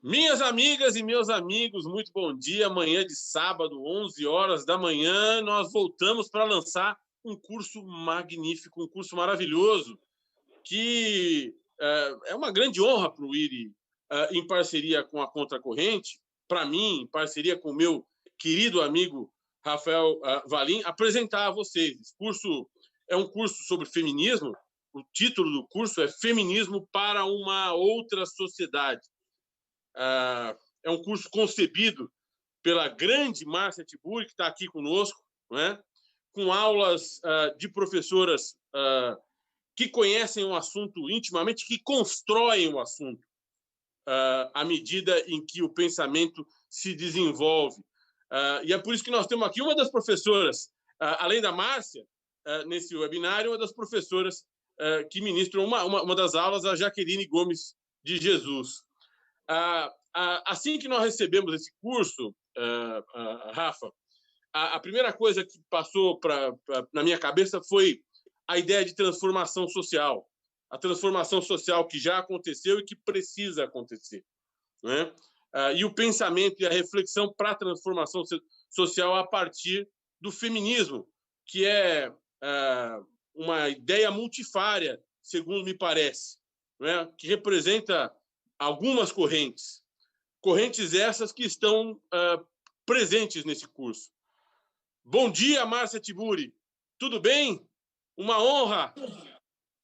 Minhas amigas e meus amigos, muito bom dia. Amanhã de sábado, 11 horas da manhã, nós voltamos para lançar um curso magnífico, um curso maravilhoso, que é uma grande honra para o IRI, em parceria com a Contracorrente, para mim, em parceria com o meu querido amigo Rafael Valim, apresentar a vocês. Esse curso é um curso sobre feminismo. O título do curso é Feminismo para uma Outra Sociedade. É um curso concebido pela grande Márcia Tiburi, que está aqui conosco, não é? Com aulas de professoras que conhecem o assunto intimamente, que constroem o assunto à medida em que o pensamento se desenvolve. E é por isso que nós temos aqui uma das professoras, além da Márcia, nesse webinário, uma das professoras que ministram uma das aulas, a Jaqueline Gomes de Jesus. Assim que nós recebemos esse curso, Rafa, a primeira coisa que passou na minha cabeça foi a ideia de transformação social. A transformação social que já aconteceu e que precisa acontecer, né? E o pensamento e a reflexão para a transformação social a partir do feminismo, que é uma ideia multifária, segundo me parece, né? Que representa algumas correntes essas que estão presentes nesse curso. Bom dia, Márcia Tiburi. Tudo bem? Uma honra.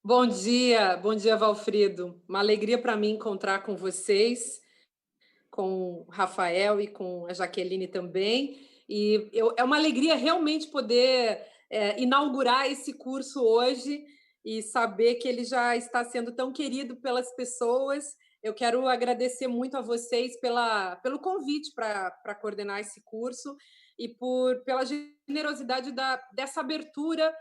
Bom dia, Valfrido. Uma alegria para mim encontrar com vocês, com o Rafael e com a Jaqueline também. É uma alegria realmente poder inaugurar esse curso hoje e saber que ele já está sendo tão querido pelas pessoas. Eu quero agradecer muito a vocês pelo convite para coordenar esse curso e pela generosidade dessa abertura,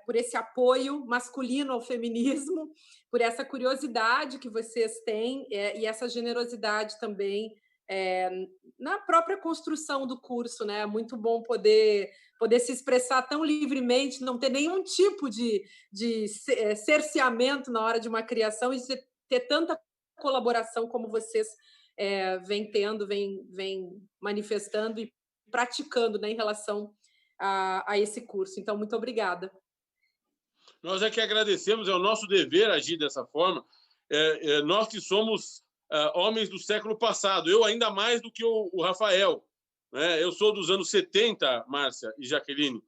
por esse apoio masculino ao feminismo, por essa curiosidade que vocês têm e essa generosidade também na própria construção do curso, né? É muito bom poder se expressar tão livremente, não ter nenhum tipo de cerceamento na hora de uma criação e ter tanta colaboração como vocês vêm tendo, vêm manifestando e praticando, né, em relação a esse curso. Então, muito obrigada. Nós é que agradecemos, é o nosso dever agir dessa forma. Nós que somos homens do século passado, eu ainda mais do que o Rafael, né? Eu sou dos anos 70, Márcia e Jaqueline.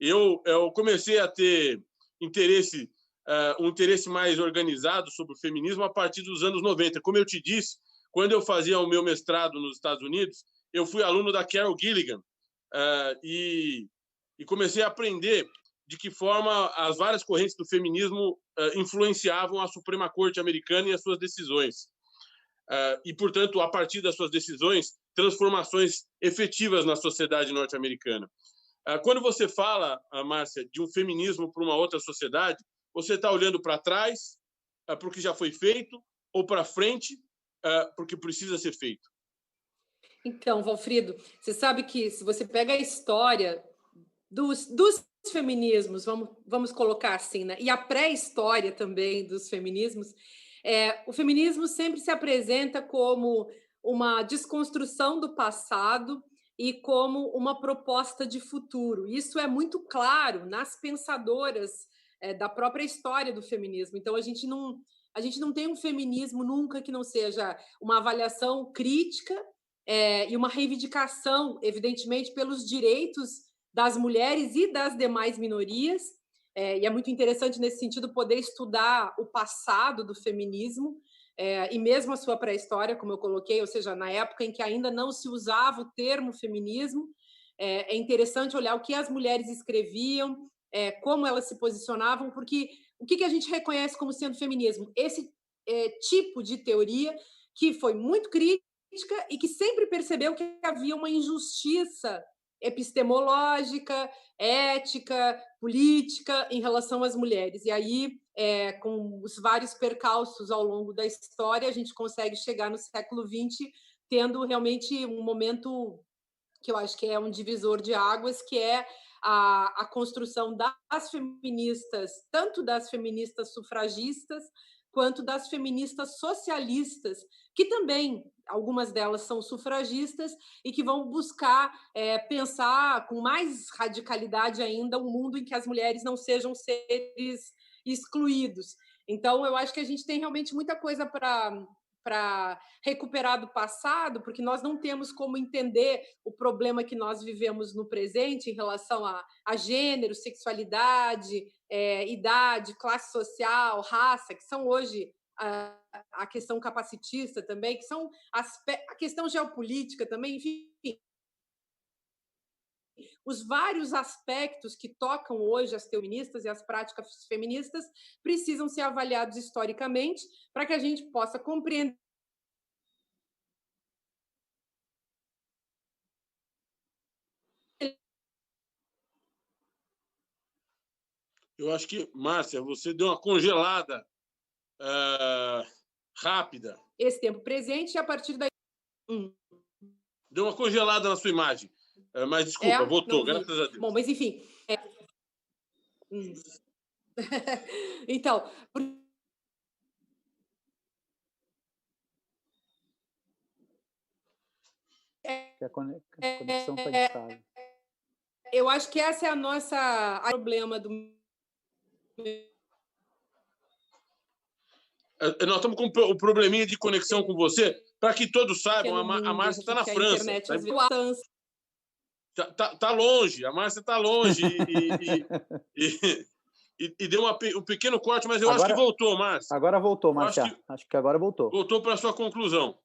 Eu comecei a ter um interesse mais organizado sobre o feminismo a partir dos anos 90. Como eu te disse, quando eu fazia o meu mestrado nos Estados Unidos, eu fui aluno da Carol Gilligan e comecei a aprender de que forma as várias correntes do feminismo influenciavam a Suprema Corte americana e as suas decisões. E, portanto, a partir das suas decisões, transformações efetivas na sociedade norte-americana. Quando você fala, Márcia, de um feminismo para uma outra sociedade, você está olhando para trás, para o que já foi feito, ou para frente, para o que precisa ser feito? Então, Valfrido, você sabe que se você pega a história dos feminismos, vamos colocar assim, né? E a pré-história também dos feminismos, o feminismo sempre se apresenta como uma desconstrução do passado e como uma proposta de futuro. Isso é muito claro nas pensadoras da própria história do feminismo. Então, a gente não tem um feminismo nunca que não seja uma avaliação crítica e uma reivindicação, evidentemente, pelos direitos das mulheres e das demais minorias, e é muito interessante nesse sentido poder estudar o passado do feminismo e mesmo a sua pré-história, como eu coloquei, ou seja, na época em que ainda não se usava o termo feminismo, é interessante olhar o que as mulheres escreviam, como elas se posicionavam, porque o que a gente reconhece como sendo feminismo? Esse tipo de teoria que foi muito crítica e que sempre percebeu que havia uma injustiça epistemológica, ética, política em relação às mulheres. E aí, com os vários percalços ao longo da história, a gente consegue chegar no século XX tendo realmente um momento que eu acho que é um divisor de águas, que é a construção das feministas, tanto das feministas sufragistas, quanto das feministas socialistas, que também, algumas delas são sufragistas e que vão buscar pensar com mais radicalidade ainda um mundo em que as mulheres não sejam seres excluídos. Então, eu acho que a gente tem realmente muita coisa para recuperar do passado, porque nós não temos como entender o problema que nós vivemos no presente em relação a gênero, sexualidade, idade, classe social, raça, que são hoje a questão capacitista também, que são a questão geopolítica também, enfim, os vários aspectos que tocam hoje as feministas e as práticas feministas precisam ser avaliados historicamente para que a gente possa compreender. Eu acho que, Márcia, você deu uma congelada rápida. Esse tempo presente e a partir daí. Deu uma congelada na sua imagem. Mas desculpa, voltou, graças a Deus. Bom, mas enfim. Então, a conexão está instável. Eu acho que essa é a nossa problema do. Nós estamos com um probleminha de conexão com você. Para que todos saibam, a Márcia está na França. Está longe, a Márcia está longe e deu um pequeno corte, mas eu acho que voltou, Márcia. Agora voltou, Márcia. Acho que agora voltou. Voltou para a sua conclusão.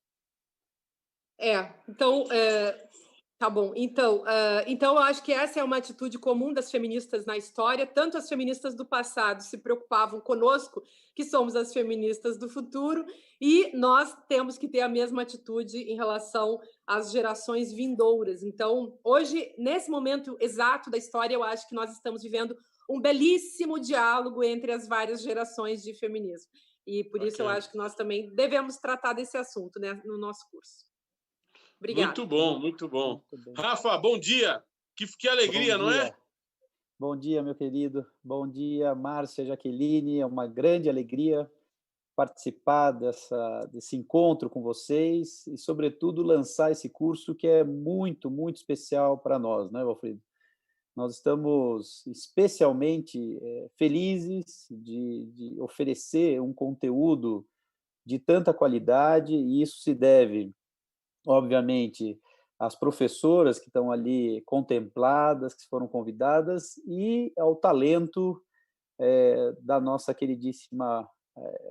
Então, tá bom. Então, eu acho que essa é uma atitude comum das feministas na história. Tanto as feministas do passado se preocupavam conosco, que somos as feministas do futuro, e nós temos que ter a mesma atitude em relação às gerações vindouras. Então, hoje, nesse momento exato da história, eu acho que nós estamos vivendo um belíssimo diálogo entre as várias gerações de feminismo. E por isso eu acho que nós também devemos tratar desse assunto, né, no nosso curso. Obrigada. Muito bom, muito bom. Rafa, bom dia. Que alegria, não é? Bom dia, meu querido. Bom dia, Márcia, Jaqueline. É uma grande alegria participar desse encontro com vocês e, sobretudo, lançar esse curso que é muito, muito especial para nós, né, Valfrido? Nós estamos especialmente felizes de oferecer um conteúdo de tanta qualidade, e isso se deve, obviamente, às professoras que estão ali contempladas, que foram convidadas, e ao talento da nossa queridíssima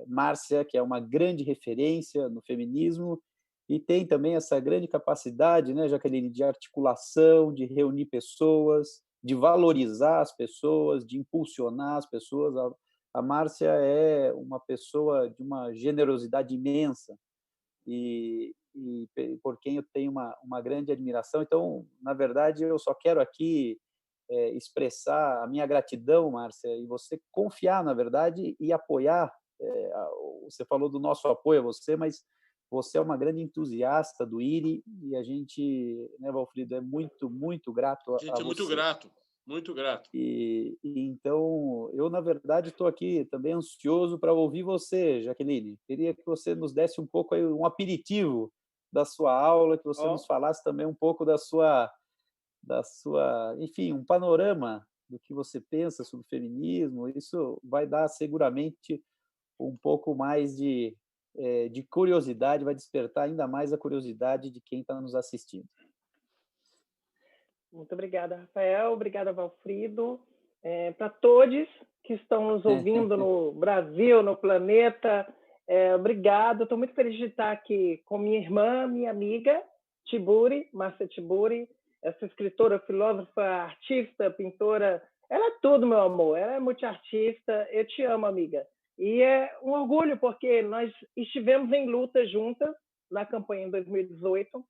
Márcia, que é uma grande referência no feminismo, e tem também essa grande capacidade, né, Jaqueline, de articulação, de reunir pessoas, de valorizar as pessoas, de impulsionar as pessoas. A Márcia é uma pessoa de uma generosidade imensa e por quem eu tenho uma grande admiração. Então, na verdade, eu só quero aqui expressar a minha gratidão, Márcia, e você confiar, na verdade, e apoiar. Você falou do nosso apoio a você, mas você é uma grande entusiasta do IRI e a gente, né, Valfrido, é muito, muito grato a você. A gente é muito grato, muito grato. E então, eu, na verdade, estou aqui também ansioso para ouvir você, Jaqueline. Queria que você nos desse um pouco aí, um aperitivo da sua aula, que você nos falasse também um pouco da sua, enfim, um panorama do que você pensa sobre o feminismo. Isso vai dar seguramente um pouco mais de curiosidade, vai despertar ainda mais a curiosidade de quem está nos assistindo. Muito obrigada, Rafael. Obrigada, Valfrido. Para todos que estão nos ouvindo no Brasil, no planeta, obrigado. Estou muito feliz de estar aqui com minha irmã, minha amiga, Tiburi, Márcia Tiburi, essa escritora, filósofa, artista, pintora. Ela é tudo, meu amor. Ela é multiartista. Eu te amo, amiga. E é um orgulho, porque nós estivemos em luta juntas na campanha em 2018.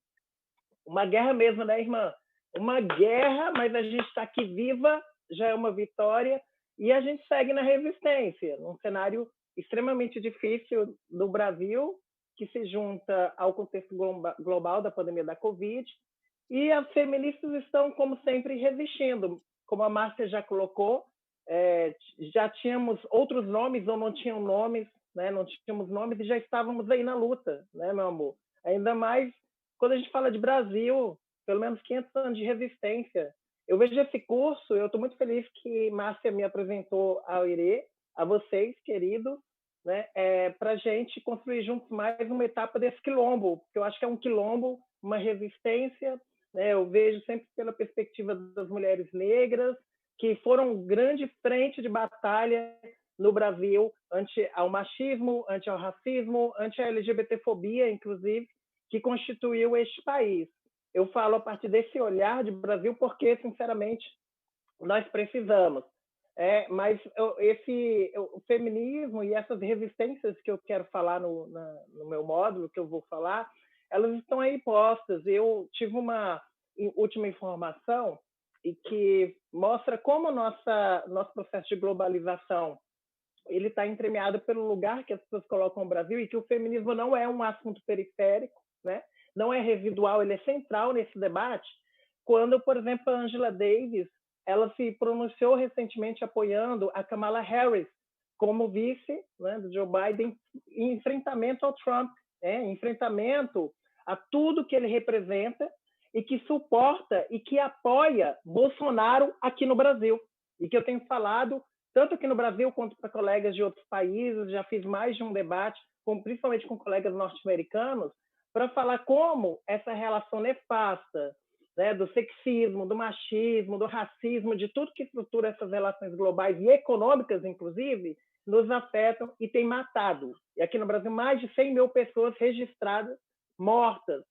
Uma guerra mesmo, né, irmã? Uma guerra, mas a gente está aqui viva, já é uma vitória, e a gente segue na resistência, num cenário extremamente difícil do Brasil, que se junta ao contexto global da pandemia da Covid, e as feministas estão, como sempre, resistindo. Como a Márcia já colocou, já tínhamos outros nomes ou não tinham nomes né? Não tínhamos nomes e já estávamos aí na luta, né, meu amor? Ainda mais quando a gente fala de Brasil, pelo menos 500 anos de resistência. Eu vejo esse curso, eu estou muito feliz que Márcia me apresentou ao IRE, a vocês, queridos, né, para a gente construir juntos mais uma etapa desse quilombo, porque eu acho que é um quilombo, uma resistência, né? Eu vejo sempre pela perspectiva das mulheres negras, que foram grande frente de batalha no Brasil ante ao machismo, ante ao racismo, ante a LGBTfobia, inclusive, que constituiu este país. Eu falo a partir desse olhar de Brasil porque, sinceramente, nós precisamos. Mas o feminismo e essas resistências que eu quero falar no meu módulo, que eu vou falar, elas estão aí postas. Eu tive uma última informação e que mostra como nosso processo de globalização ele está entremeado pelo lugar que as pessoas colocam o Brasil e que o feminismo não é um assunto periférico, né? Não é residual, ele é central nesse debate. Quando, por exemplo, a Angela Davis ela se pronunciou recentemente apoiando a Kamala Harris como vice, né, do Joe Biden em enfrentamento ao Trump, em enfrentamento a tudo que ele representa e que suporta e que apoia Bolsonaro aqui no Brasil. E que eu tenho falado tanto aqui no Brasil quanto para colegas de outros países, já fiz mais de um debate, principalmente com colegas norte-americanos, para falar como essa relação nefasta, né, do sexismo, do machismo, do racismo, de tudo que estrutura essas relações globais e econômicas, inclusive, nos afetam e tem matado. E aqui no Brasil, mais de 100 mil pessoas registradas mortas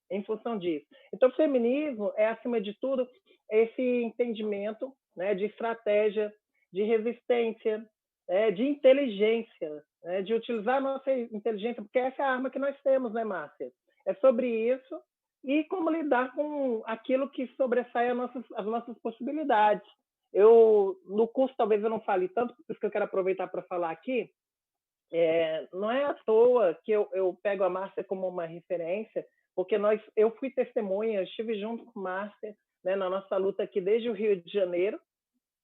em função disso. Então, o feminismo é, acima de tudo, esse entendimento, né, de estratégia, de resistência, de inteligência, né, de utilizar a nossa inteligência, porque essa é a arma que nós temos, né, Márcia? É sobre isso e como lidar com aquilo que sobressai as nossas possibilidades. No curso, talvez eu não fale tanto, por isso que eu quero aproveitar para falar aqui, não é à toa que eu pego a Márcia como uma referência, porque eu fui testemunha, estive junto com Márcia, né, na nossa luta aqui desde o Rio de Janeiro,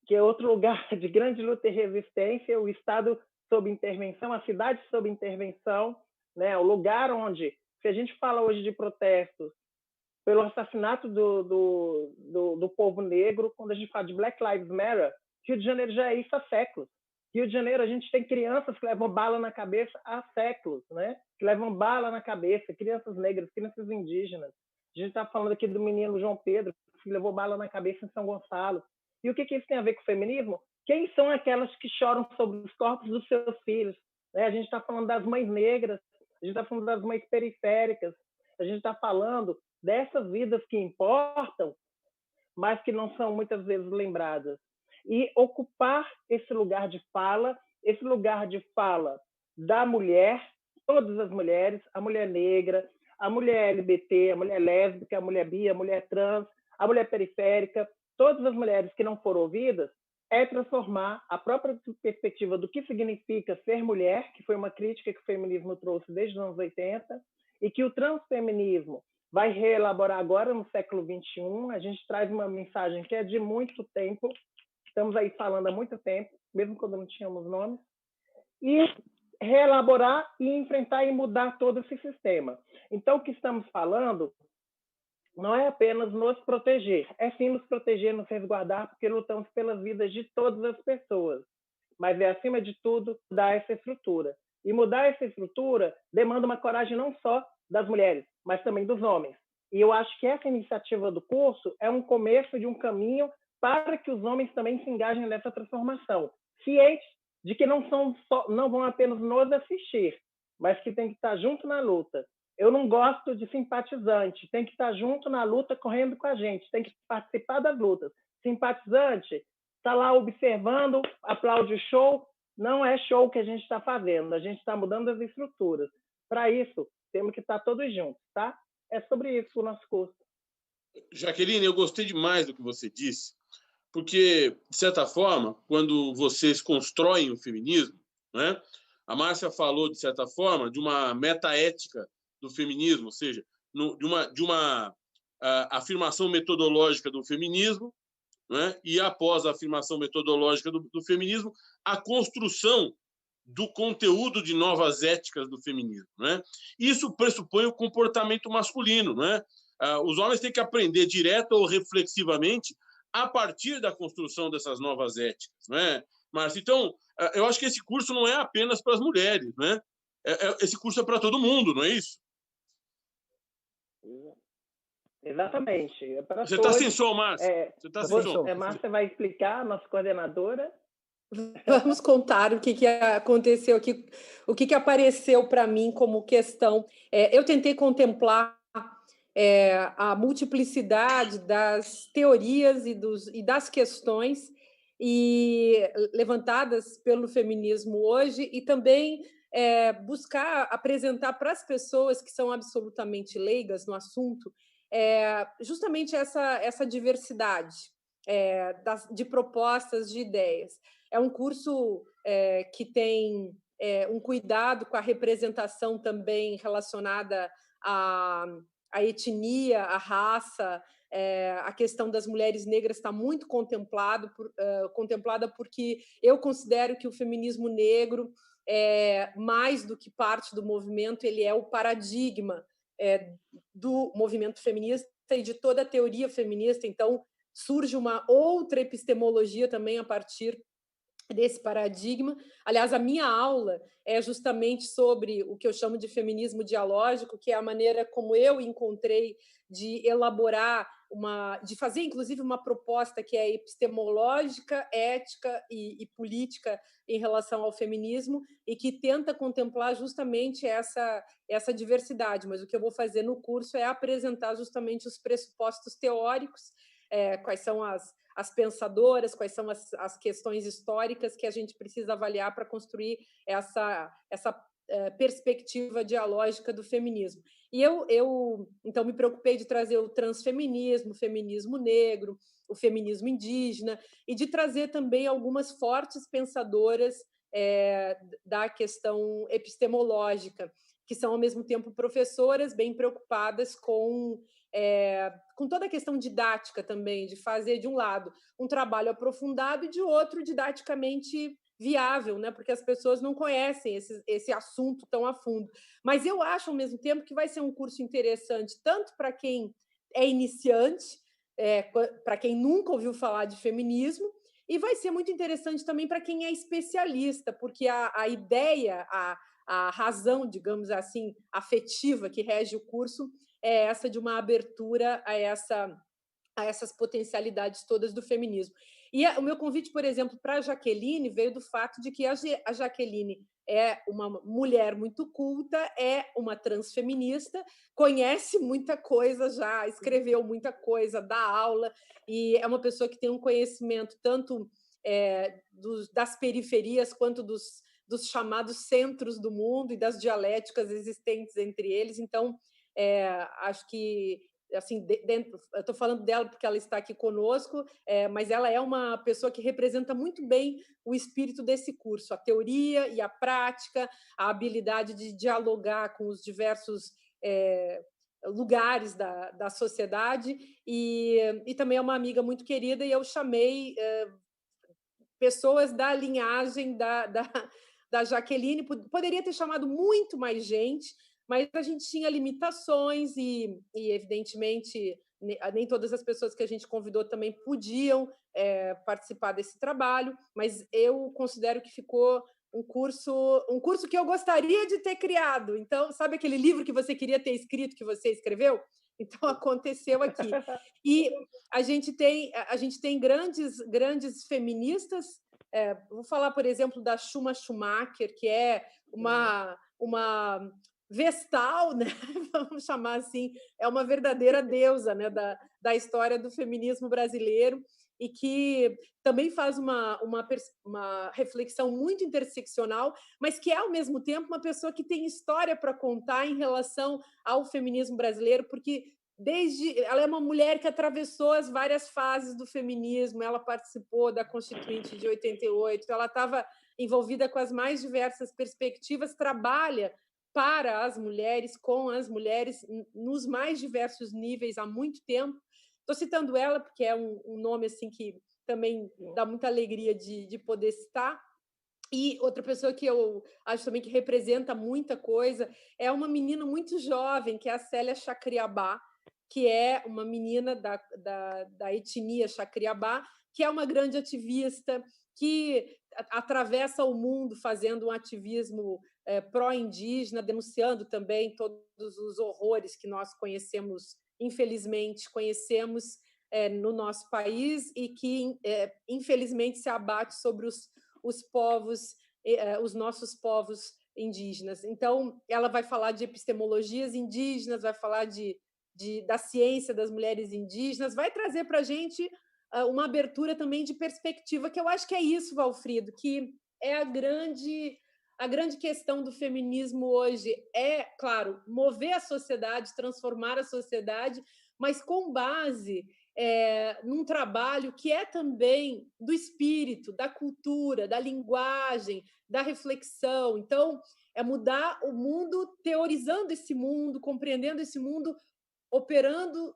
que é outro lugar de grande luta e resistência, o Estado sob intervenção, a cidade sob intervenção, né, o lugar onde, se a gente fala hoje de protestos pelo assassinato do povo negro, quando a gente fala de Black Lives Matter, Rio de Janeiro já é isso há séculos. Rio de Janeiro, a gente tem crianças que levam bala na cabeça há séculos, né? Que levam bala na cabeça, crianças negras, crianças indígenas. A gente está falando aqui do menino João Pedro, que levou bala na cabeça em São Gonçalo. E o que isso tem a ver com o feminismo? Quem são aquelas que choram sobre os corpos dos seus filhos? Né? A gente está falando das mães negras, a gente está falando das mães periféricas, a gente está falando dessas vidas que importam, mas que não são muitas vezes lembradas. E ocupar esse lugar de fala da mulher, todas as mulheres, a mulher negra, a mulher LGBT, a mulher lésbica, a mulher bi, a mulher trans, a mulher periférica, todas as mulheres que não foram ouvidas, é transformar a própria perspectiva do que significa ser mulher, que foi uma crítica que o feminismo trouxe desde os anos 80, e que o transfeminismo vai reelaborar agora no século XXI. A gente traz uma mensagem que é de muito tempo, estamos aí falando há muito tempo, mesmo quando não tínhamos nomes, e reelaborar e enfrentar e mudar todo esse sistema. Então, o que estamos falando não é apenas nos proteger, é sim nos proteger, nos resguardar, porque lutamos pelas vidas de todas as pessoas. Mas é, acima de tudo, mudar essa estrutura. E mudar essa estrutura demanda uma coragem não só das mulheres, mas também dos homens. E eu acho que essa iniciativa do curso é um começo de um caminho para que os homens também se engajem nessa transformação, cientes de que não vão apenas nos assistir, mas que tem que estar junto na luta. Eu não gosto de simpatizante, tem que estar junto na luta, correndo com a gente, tem que participar das lutas. Simpatizante está lá observando, aplaude o show, não é show que a gente está fazendo, a gente está mudando as estruturas. Para isso, temos que estar todos juntos, tá? É sobre isso o nosso curso. Jaqueline, eu gostei demais do que você disse, porque, de certa forma, quando vocês constroem o feminismo, né, a Márcia falou, de certa forma, de uma metaética do feminismo, ou seja, de uma afirmação metodológica do feminismo, né, e após a afirmação metodológica do feminismo, a construção do conteúdo de novas éticas do feminismo, né? Isso pressupõe o comportamento masculino, né? Os homens têm que aprender direto ou reflexivamente a partir da construção dessas novas éticas, né, Márcio? Então, eu acho que esse curso não é apenas para as mulheres, né? Esse curso é para todo mundo, não é isso? Exatamente. É para Você todos. Está sem som, Márcio. Você está sem som. Márcia vai explicar, nossa coordenadora. Vamos contar o que aconteceu aqui, o que apareceu para mim como questão. Eu tentei contemplar a multiplicidade das teorias e das questões levantadas pelo feminismo hoje e também buscar apresentar para as pessoas que são absolutamente leigas no assunto justamente essa diversidade de propostas, de ideias. É um curso que tem um cuidado com a representação também relacionada à etnia, à raça. A questão das mulheres negras está muito contemplada porque eu considero que o feminismo negro, mais do que parte do movimento, ele é o paradigma do movimento feminista e de toda a teoria feminista. Então, surge uma outra epistemologia também a partir desse paradigma. Aliás, a minha aula é justamente sobre o que eu chamo de feminismo dialógico, que é a maneira como eu encontrei de elaborar de fazer, inclusive, uma proposta que é epistemológica, ética e política em relação ao feminismo e que tenta contemplar justamente essa diversidade. Mas o que eu vou fazer no curso é apresentar justamente os pressupostos teóricos, quais são as pensadoras, quais são as questões históricas que a gente precisa avaliar para construir essa perspectiva dialógica do feminismo. E eu então, me preocupei de trazer o transfeminismo, o feminismo negro, o feminismo indígena, e de trazer também algumas fortes pensadoras da questão epistemológica, que são, ao mesmo tempo, professoras bem preocupadas com toda a questão didática também, de fazer, de um lado, um trabalho aprofundado e, de outro, didaticamente viável, né? Porque as pessoas não conhecem esse assunto tão a fundo. Mas eu acho, ao mesmo tempo, que vai ser um curso interessante, tanto para quem é iniciante, para quem nunca ouviu falar de feminismo, e vai ser muito interessante também para quem é especialista, porque a ideia, a razão, digamos assim, afetiva que rege o curso é essa de uma abertura a essas potencialidades todas do feminismo. E o meu convite, por exemplo, para a Jaqueline veio do fato de que a Jaqueline é uma mulher muito culta, é uma transfeminista, conhece muita coisa já, escreveu muita coisa, dá aula, e é uma pessoa que tem um conhecimento tanto das periferias quanto dos chamados centros do mundo e das dialéticas existentes entre eles. Então, acho que assim, eu estou falando dela porque ela está aqui conosco, mas ela é uma pessoa que representa muito bem o espírito desse curso, a teoria e a prática, a habilidade de dialogar com os diversos lugares da sociedade, e também é uma amiga muito querida, e eu chamei pessoas da linhagem da Jaqueline. Poderia ter chamado muito mais gente, mas a gente tinha limitações e evidentemente, nem todas as pessoas que a gente convidou também podiam participar desse trabalho, mas eu considero que ficou um curso que eu gostaria de ter criado. Então, sabe aquele livro que você queria ter escrito, que você escreveu? Então, aconteceu aqui. E a gente tem grandes feministas. Vou falar, por exemplo, da Shuma Schumacher, que é uma vestal, né? Vamos chamar assim, é uma verdadeira deusa, né? da história do feminismo brasileiro, e que também faz uma reflexão muito interseccional, mas que é, ao mesmo tempo, uma pessoa que tem história para contar em relação ao feminismo brasileiro, porque ela é uma mulher que atravessou as várias fases do feminismo, ela participou da Constituinte de 88, ela estava envolvida com as mais diversas perspectivas, trabalha para as mulheres, com as mulheres, nos mais diversos níveis há muito tempo. Estou citando ela porque é um nome assim que também dá muita alegria de poder citar. E outra pessoa que eu acho também que representa muita coisa é uma menina muito jovem, que é a Célia Chacriabá, que é uma menina da etnia Chacriabá, que é uma grande ativista, que atravessa o mundo fazendo um ativismo pró-indígena, denunciando também todos os horrores que nós conhecemos, infelizmente, conhecemos no nosso país e que, infelizmente, se abate sobre os povos, os nossos povos indígenas. Então, ela vai falar de epistemologias indígenas, vai falar da ciência das mulheres indígenas, vai trazer para a gente uma abertura também de perspectiva, que eu acho que é isso, Valfrido, que é a grande questão do feminismo hoje. É, claro, mover a sociedade, transformar a sociedade, mas com base num trabalho que é também do espírito, da cultura, da linguagem, da reflexão. Então, é mudar o mundo, teorizando esse mundo, compreendendo esse mundo, operando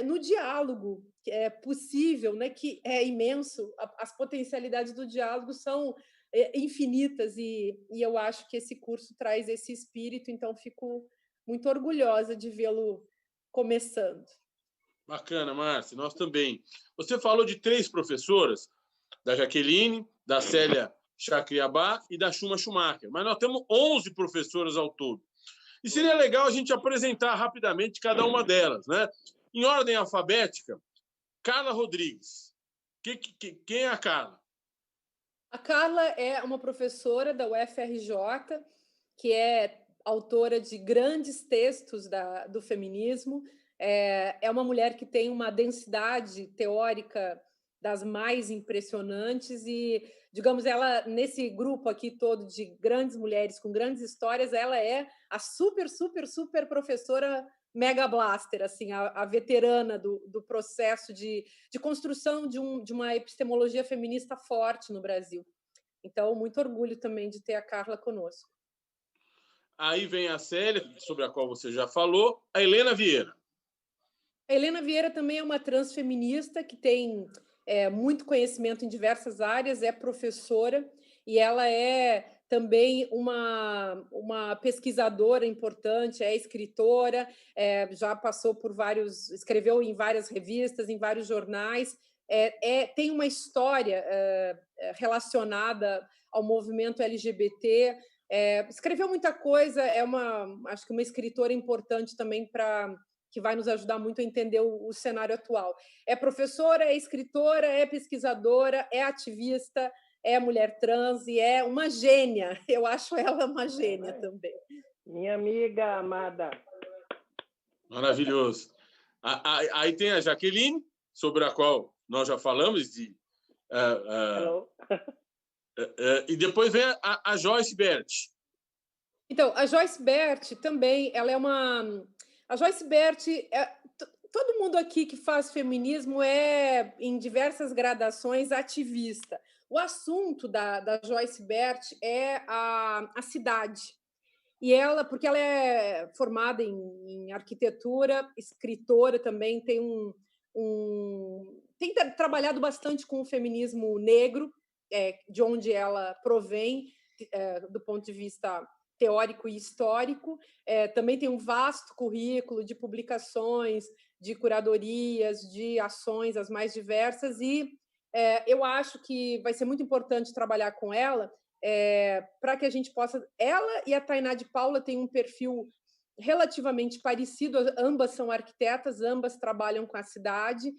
no diálogo, que é possível, né, que é imenso. As potencialidades do diálogo são infinitas e eu acho que esse curso traz esse espírito, então fico muito orgulhosa de vê-lo começando. Bacana, Márcia, nós também. Você falou de 3 professoras, da Jaqueline, da Célia Chacriabá e da Chuma Schumacher, mas nós temos 11 professoras ao todo. E seria legal a gente apresentar rapidamente cada uma delas, né? Em ordem alfabética, Carla Rodrigues. Quem é a Carla? A Carla é uma professora da UFRJ, que é autora de grandes textos do feminismo. É uma mulher que tem uma densidade teórica das mais impressionantes e, digamos, ela, nesse grupo aqui todo de grandes mulheres com grandes histórias, ela é a super, super, super professora mega blaster, assim, a veterana do processo de construção de uma epistemologia feminista forte no Brasil. Então, muito orgulho também de ter a Carla conosco. Aí vem a Célia, sobre a qual você já falou, a Helena Vieira. A Helena Vieira também é uma transfeminista que tem muito conhecimento em diversas áreas, é professora e ela é também uma pesquisadora importante, é escritora, já passou por escreveu em várias revistas, em vários jornais, tem uma história relacionada ao movimento LGBT, escreveu muita coisa, acho que uma escritora importante também que vai nos ajudar muito a entender o cenário atual. É professora, é escritora, é pesquisadora, é ativista, é mulher trans e é uma gênia. Eu acho ela uma gênia também. Minha amiga amada. Maravilhoso. Aí tem a Jaqueline, sobre a qual nós já falamos. E depois vem a Joyce Bert. Então, a Joyce Bert também, ela é uma... A Joyce Bert, todo mundo aqui que faz feminismo é, em diversas gradações, ativista. O assunto da Joyce Bert é a cidade. E ela, porque ela é formada em arquitetura, escritora também, tem trabalhado bastante com o feminismo negro, de onde ela provém, do ponto de vista teórico e histórico. Também tem um vasto currículo de publicações, de curadorias, de ações as mais diversas, e eu acho que vai ser muito importante trabalhar com ela, para que a gente possa... Ela e a Tainá de Paula têm um perfil relativamente parecido, ambas são arquitetas, ambas trabalham com a cidade,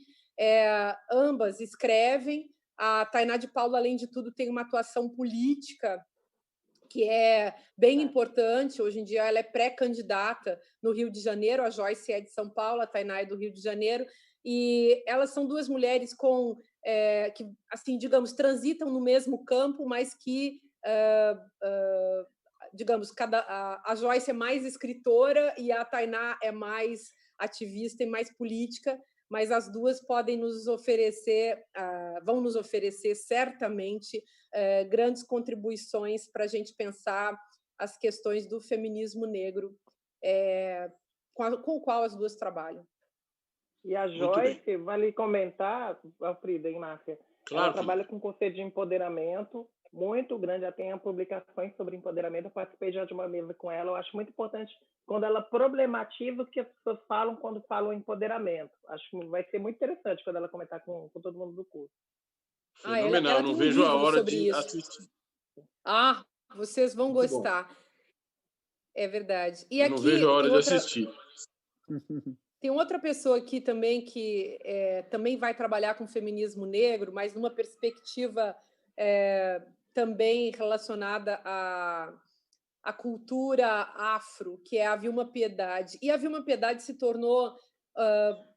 ambas escrevem. A Tainá de Paula, além de tudo, tem uma atuação política que é bem importante. Hoje em dia ela é pré-candidata no Rio de Janeiro, a Joyce é de São Paulo, a Tainá é do Rio de Janeiro, e elas são duas mulheres que, assim, digamos, transitam no mesmo campo, mas que, digamos, a Joyce é mais escritora e a Tainá é mais ativista e mais política, mas as duas podem nos oferecer, vão nos oferecer certamente grandes contribuições para a gente pensar as questões do feminismo negro, com o qual as duas trabalham. E a Joyce, vale comentar, Frida e Márcia, claro, ela trabalha com conceito de empoderamento, muito grande. Já tem publicações sobre empoderamento. Eu participei já de uma mesa com ela. Eu acho muito importante quando ela problematiza o que as pessoas falam quando falam empoderamento. Acho que vai ser muito interessante quando ela comentar com todo mundo do curso. Fenomenal, ela não tem um vejo a livro hora sobre de isso. assistir. Vocês vão Muito bom. gostar. É verdade. E Eu não aqui vejo a hora tem de outra, assistir. tem outra pessoa aqui também que também vai trabalhar com feminismo negro, mas numa perspectiva também relacionada à cultura afro, que é a Vilma Piedade. E a Vilma Piedade se tornou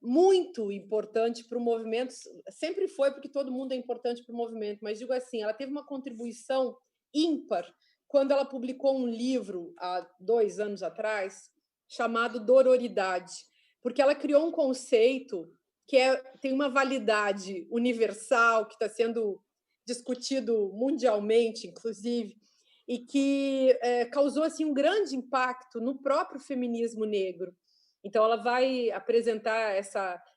muito importante para o movimento, sempre foi, porque todo mundo é importante para o movimento, mas digo assim, ela teve uma contribuição ímpar quando ela publicou um livro, há 2 anos atrás, chamado Dororidade, porque ela criou um conceito que tem uma validade universal, que está sendo discutido mundialmente, inclusive, e que causou assim, um grande impacto no próprio feminismo negro. Então, ela vai apresentar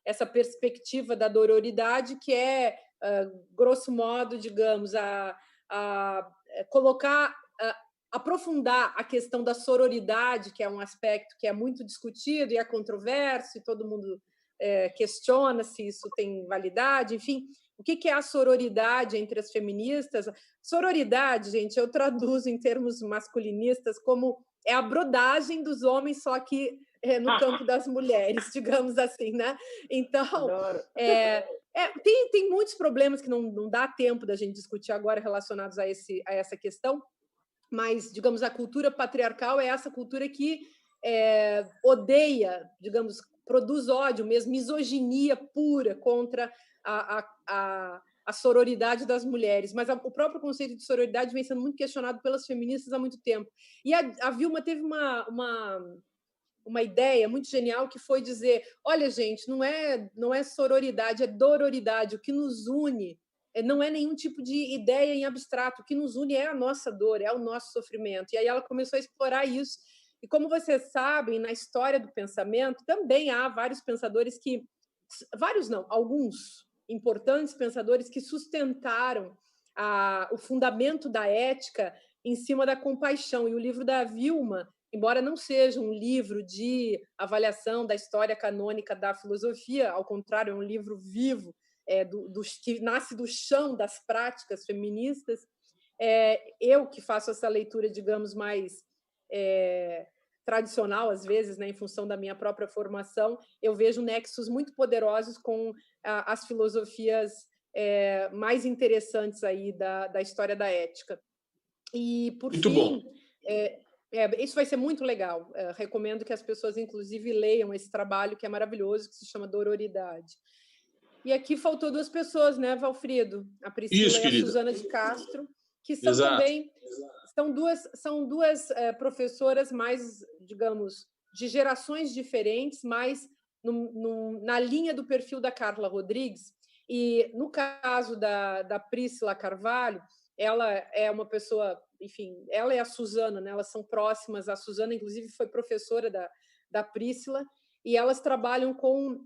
essa perspectiva da dororidade, que é, grosso modo, digamos, colocar, aprofundar a questão da sororidade, que é um aspecto que é muito discutido e é controverso, e todo mundo questiona se isso tem validade, enfim. O que é a sororidade entre as feministas? Sororidade, gente, eu traduzo em termos masculinistas como é a brodagem dos homens, só que no campo das mulheres, digamos assim, né? Então, tem muitos problemas que não dá tempo da gente discutir agora relacionados a essa questão, mas, digamos, a cultura patriarcal é essa cultura que odeia, digamos, produz ódio mesmo, misoginia pura contra a sororidade das mulheres. Mas o próprio conceito de sororidade vem sendo muito questionado pelas feministas há muito tempo. E a Vilma teve uma ideia muito genial, que foi dizer, olha, gente, não é sororidade, é dororidade. O que nos une não é nenhum tipo de ideia em abstrato. O que nos une é a nossa dor, é o nosso sofrimento. E aí ela começou a explorar isso. E como vocês sabem, na história do pensamento, também há vários pensadores vários não, alguns importantes pensadores que sustentaram o fundamento da ética em cima da compaixão. E o livro da Vilma, embora não seja um livro de avaliação da história canônica da filosofia, ao contrário, é um livro vivo, que nasce do chão das práticas feministas, eu que faço essa leitura, digamos, mais tradicional, às vezes, né, em função da minha própria formação, eu vejo nexos muito poderosos com as filosofias mais interessantes aí da história da ética. E, por Muito fim, bom. Isso vai ser muito legal. Recomendo que as pessoas, inclusive, leiam esse trabalho, que é maravilhoso, que se chama Dororidade. E aqui faltou 2 pessoas, né, Valfrido? A Priscila Isso, e a querida. Suzana de Castro, que são Exato. também são duas professoras mais, digamos, de gerações diferentes, mais na linha do perfil da Carla Rodrigues. E, no caso da Priscila Carvalho, ela é uma pessoa, enfim, ela e a Suzana, né, elas são próximas. A Suzana, inclusive, foi professora da Priscila, e elas trabalham com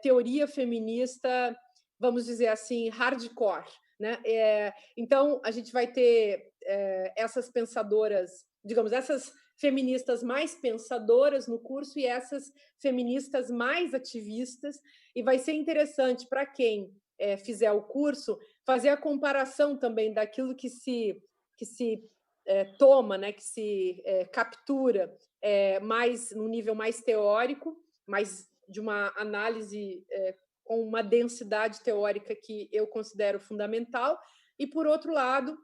teoria feminista, vamos dizer assim, hardcore, né? Então, a gente vai ter essas pensadoras, digamos, essas feministas mais pensadoras no curso e essas feministas mais ativistas, e vai ser interessante para quem fizer o curso fazer a comparação também daquilo que se toma, né, que se captura mais num nível mais teórico, mais de uma análise com uma densidade teórica que eu considero fundamental, e, por outro lado,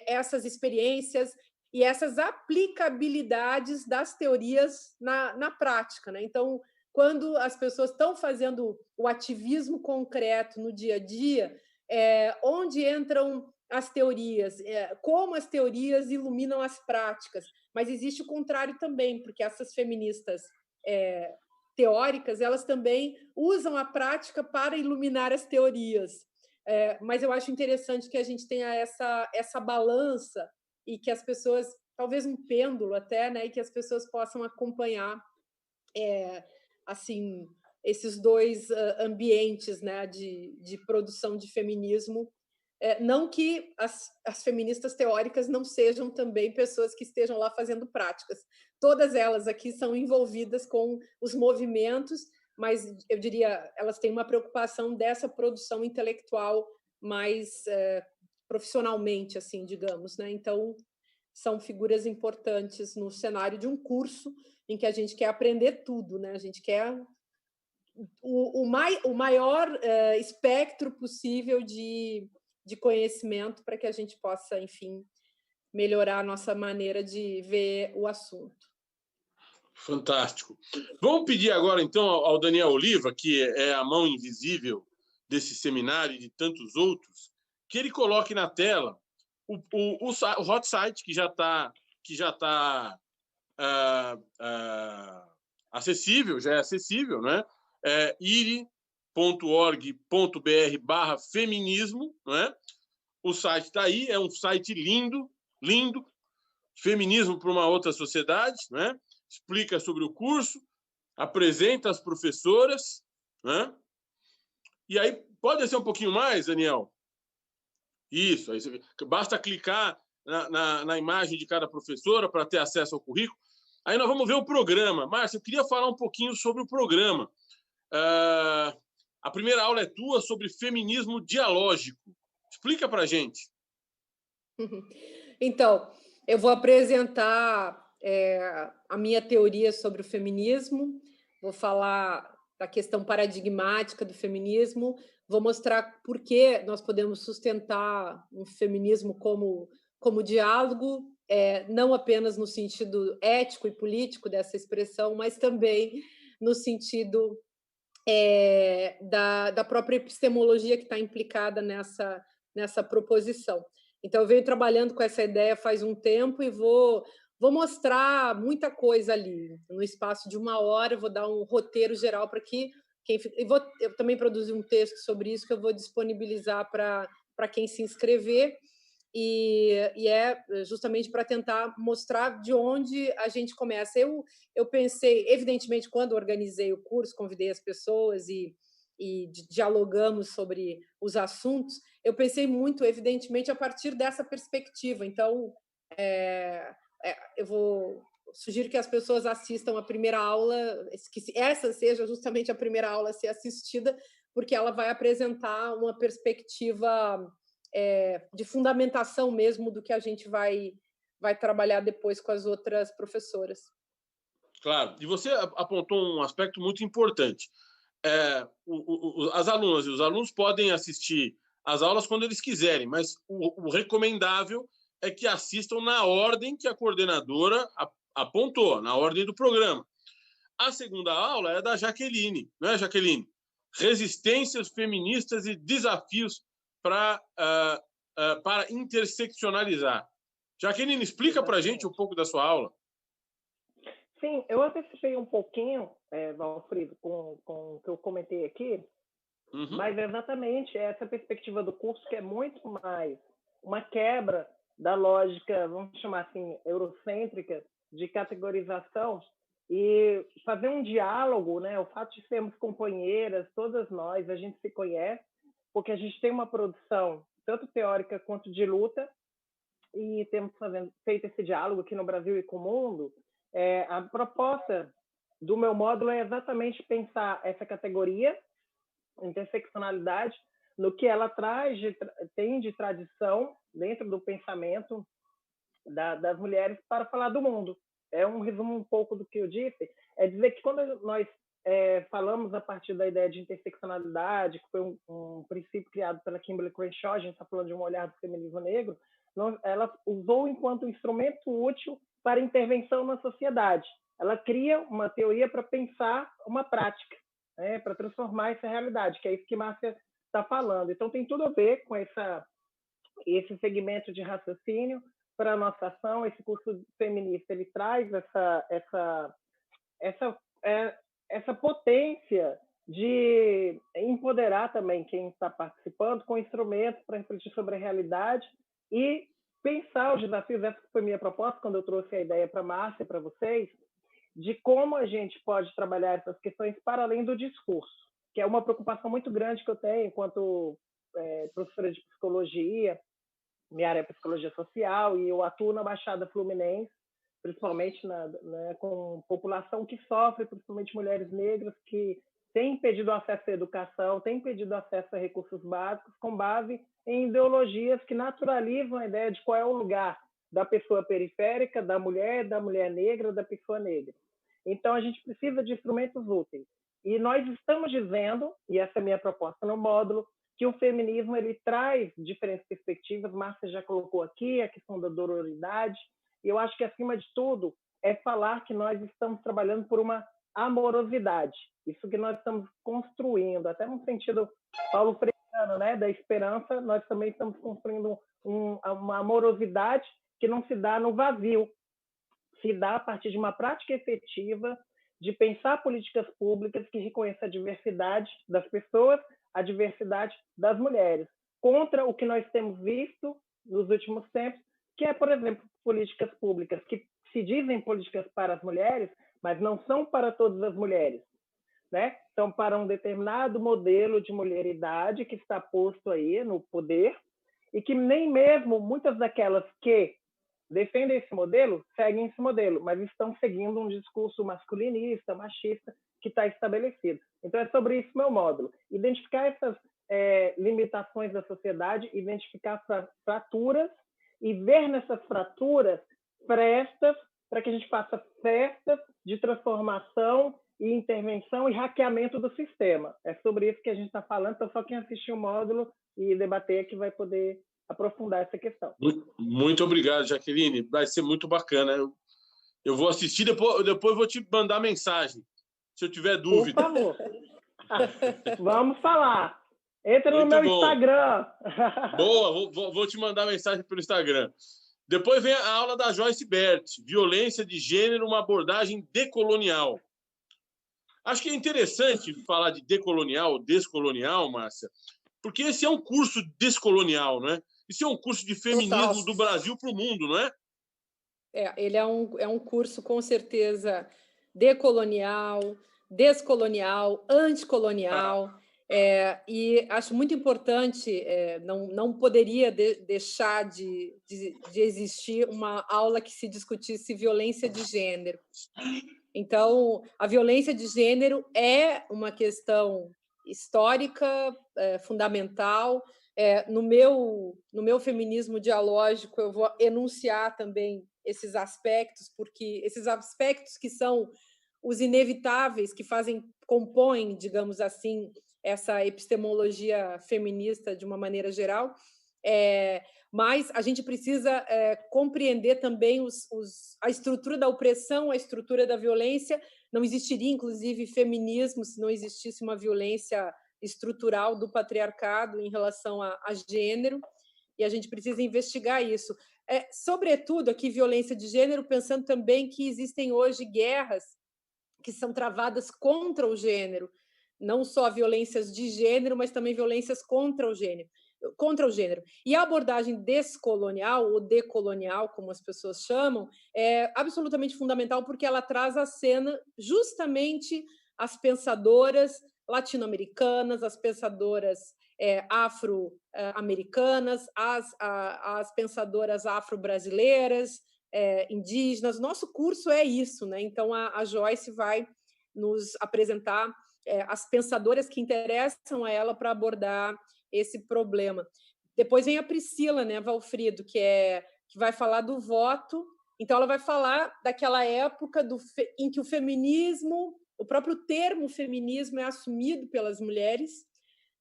essas experiências e essas aplicabilidades das teorias na prática, né? Então, quando as pessoas estão fazendo o ativismo concreto no dia a dia, onde entram as teorias, como as teorias iluminam as práticas, mas existe o contrário também, porque essas feministas teóricas, elas também usam a prática para iluminar as teorias. Mas eu acho interessante que a gente tenha essa balança e que as pessoas, talvez um pêndulo até, né, e que as pessoas possam acompanhar assim, esses 2 ambientes, né, de produção de feminismo Não que as feministas teóricas não sejam também pessoas que estejam lá fazendo práticas. Todas elas aqui são envolvidas com os movimentos, mas eu diria, elas têm uma preocupação dessa produção intelectual mais profissionalmente, assim, digamos, né? Então, são figuras importantes no cenário de um curso em que a gente quer aprender tudo, né? A gente quer o maior espectro possível de conhecimento para que a gente possa, enfim, melhorar a nossa maneira de ver o assunto. Fantástico. Vamos pedir agora, então, ao Daniel Oliva, que é a mão invisível desse seminário e de tantos outros, que ele coloque na tela o hot site que já está acessível, já é acessível, né? iri.org.br/feminismo, né? O site está aí, é um site lindo, lindo, feminismo para uma outra sociedade, né? Explica sobre o curso, apresenta as professoras, né? E aí, pode ser um pouquinho mais, Daniel? Isso, aí basta clicar na imagem de cada professora para ter acesso ao currículo. Aí nós vamos ver o programa. Márcia, eu queria falar um pouquinho sobre o programa. A primeira aula é tua sobre feminismo dialógico. Explica para a gente. Então, eu vou apresentar a minha teoria sobre o feminismo, vou falar da questão paradigmática do feminismo, vou mostrar por que nós podemos sustentar um feminismo como diálogo, não apenas no sentido ético e político dessa expressão, mas também no sentido da própria epistemologia que está implicada nessa proposição. Então, eu venho trabalhando com essa ideia faz um tempo e vou mostrar muita coisa ali. No espaço de 1 hora, eu vou dar um roteiro geral para que eu também produzi um texto sobre isso que eu vou disponibilizar para quem se inscrever, e é justamente para tentar mostrar de onde a gente começa. Eu pensei, evidentemente, quando organizei o curso, convidei as pessoas e dialogamos sobre os assuntos, eu pensei muito, evidentemente, a partir dessa perspectiva. Então, eu sugiro que as pessoas assistam a primeira aula, que essa seja justamente a primeira aula a ser assistida, porque ela vai apresentar uma perspectiva de fundamentação mesmo do que a gente vai trabalhar depois com as outras professoras. Claro, e você apontou um aspecto muito importante. As alunas e os alunos podem assistir às aulas quando eles quiserem, mas o recomendável é que assistam na ordem que a coordenadora apontou, na ordem do programa. A segunda aula é da Jaqueline, não é, Jaqueline? Resistências feministas e desafios para interseccionalizar. Jaqueline, explica para a gente um pouco da sua aula. Sim, eu antecipei um pouquinho, Valfrido, com o que eu comentei aqui, mas exatamente essa perspectiva do curso, que é muito mais uma quebra da lógica, vamos chamar assim, eurocêntrica, de categorização, e fazer um diálogo, né? O fato de sermos companheiras, todas nós, a gente se conhece, porque a gente tem uma produção tanto teórica quanto de luta, e temos feito esse diálogo aqui no Brasil e com o mundo. A proposta do meu módulo é exatamente pensar essa categoria, interseccionalidade, no que ela tem de tradição dentro do pensamento das mulheres para falar do mundo. É um resumo um pouco do que eu disse, é dizer que quando nós falamos a partir da ideia de interseccionalidade, que foi um princípio criado pela Kimberly Crenshaw, a gente está falando de um olhar do feminismo negro, ela usou enquanto instrumento útil para intervenção na sociedade. Ela cria uma teoria para pensar uma prática, né, para transformar essa realidade, que é isso que Márcia está falando. Então, tem tudo a ver com esse segmento de raciocínio para a nossa ação. Esse curso feminista ele traz essa potência de empoderar também quem está participando com instrumentos para refletir sobre a realidade e pensar os desafios. Essa foi a minha proposta quando eu trouxe a ideia para a Márcia, para vocês, de como a gente pode trabalhar essas questões para além do discurso, que é uma preocupação muito grande que eu tenho enquanto professora de psicologia, minha área é psicologia social, e eu atuo na Baixada Fluminense, principalmente com população que sofre, principalmente mulheres negras, que têm impedido acesso à educação, têm impedido acesso a recursos básicos, com base em ideologias que naturalizam a ideia de qual é o lugar da pessoa periférica, da mulher negra, da pessoa negra. Então, a gente precisa de instrumentos úteis. E nós estamos dizendo, e essa é a minha proposta no módulo, que o feminismo ele traz diferentes perspectivas. Márcia já colocou aqui a questão da sororidade, e eu acho que, acima de tudo, é falar que nós estamos trabalhando por uma amorosidade. Isso que nós estamos construindo, até no sentido Paulo Freire, né, da esperança, nós também estamos construindo uma amorosidade que não se dá no vazio, se dá a partir de uma prática efetiva de pensar políticas públicas que reconheçam a diversidade das pessoas, a diversidade das mulheres, contra o que nós temos visto nos últimos tempos, que é, por exemplo, políticas públicas que se dizem políticas para as mulheres, mas não são para todas as mulheres, né? São para um determinado modelo de mulheridade que está posto aí no poder e que nem mesmo muitas daquelas que defendem esse modelo seguem esse modelo, mas estão seguindo um discurso masculinista, machista, que está estabelecido. Então, é sobre isso meu módulo. Identificar essas limitações da sociedade, identificar fraturas e ver nessas fraturas frestas para que a gente faça festas de transformação e intervenção e hackeamento do sistema. É sobre isso que a gente está falando, então só quem assistir o módulo e debater é que vai poder aprofundar essa questão. Muito obrigado, Jaqueline. Vai ser muito bacana. Eu vou assistir, depois vou te mandar mensagem, se eu tiver dúvida. Por favor. Vamos falar. Entra no meu Instagram. Boa, vou te mandar mensagem pelo Instagram. Depois vem a aula da Joyce Bert, Violência de Gênero, uma abordagem decolonial. Acho que é interessante falar de decolonial, descolonial, Márcia, porque esse é um curso descolonial, não é? Isso é um curso de feminismo Total. Do Brasil para o mundo, não é? Ele é um curso, com certeza, decolonial, descolonial, anticolonial. E acho muito importante, não poderia deixar de existir uma aula que se discutisse violência de gênero. Então, a violência de gênero é uma questão histórica, fundamental. No meu feminismo dialógico, eu vou enunciar também esses aspectos, porque esses aspectos que são os inevitáveis, que compõem, digamos assim, essa epistemologia feminista de uma maneira geral, mas a gente precisa compreender também a estrutura da opressão, a estrutura da violência. Não existiria, inclusive, feminismo se não existisse uma violência estrutural do patriarcado em relação a gênero, e a gente precisa investigar isso. Sobretudo, aqui, violência de gênero, pensando também que existem hoje guerras que são travadas contra o gênero, não só violências de gênero, mas também violências contra o gênero. E a abordagem descolonial, ou decolonial, como as pessoas chamam, é absolutamente fundamental, porque ela traz à cena justamente as pensadoras latino-americanas, as pensadoras afro-americanas, as pensadoras afro-brasileiras, indígenas. Nosso curso é isso, né? Então, a Joyce vai nos apresentar as pensadoras que interessam a ela para abordar esse problema. Depois vem a Priscila, né, Valfrido, que vai falar do voto. Então, ela vai falar daquela época em que o feminismo, o próprio termo feminismo é assumido pelas mulheres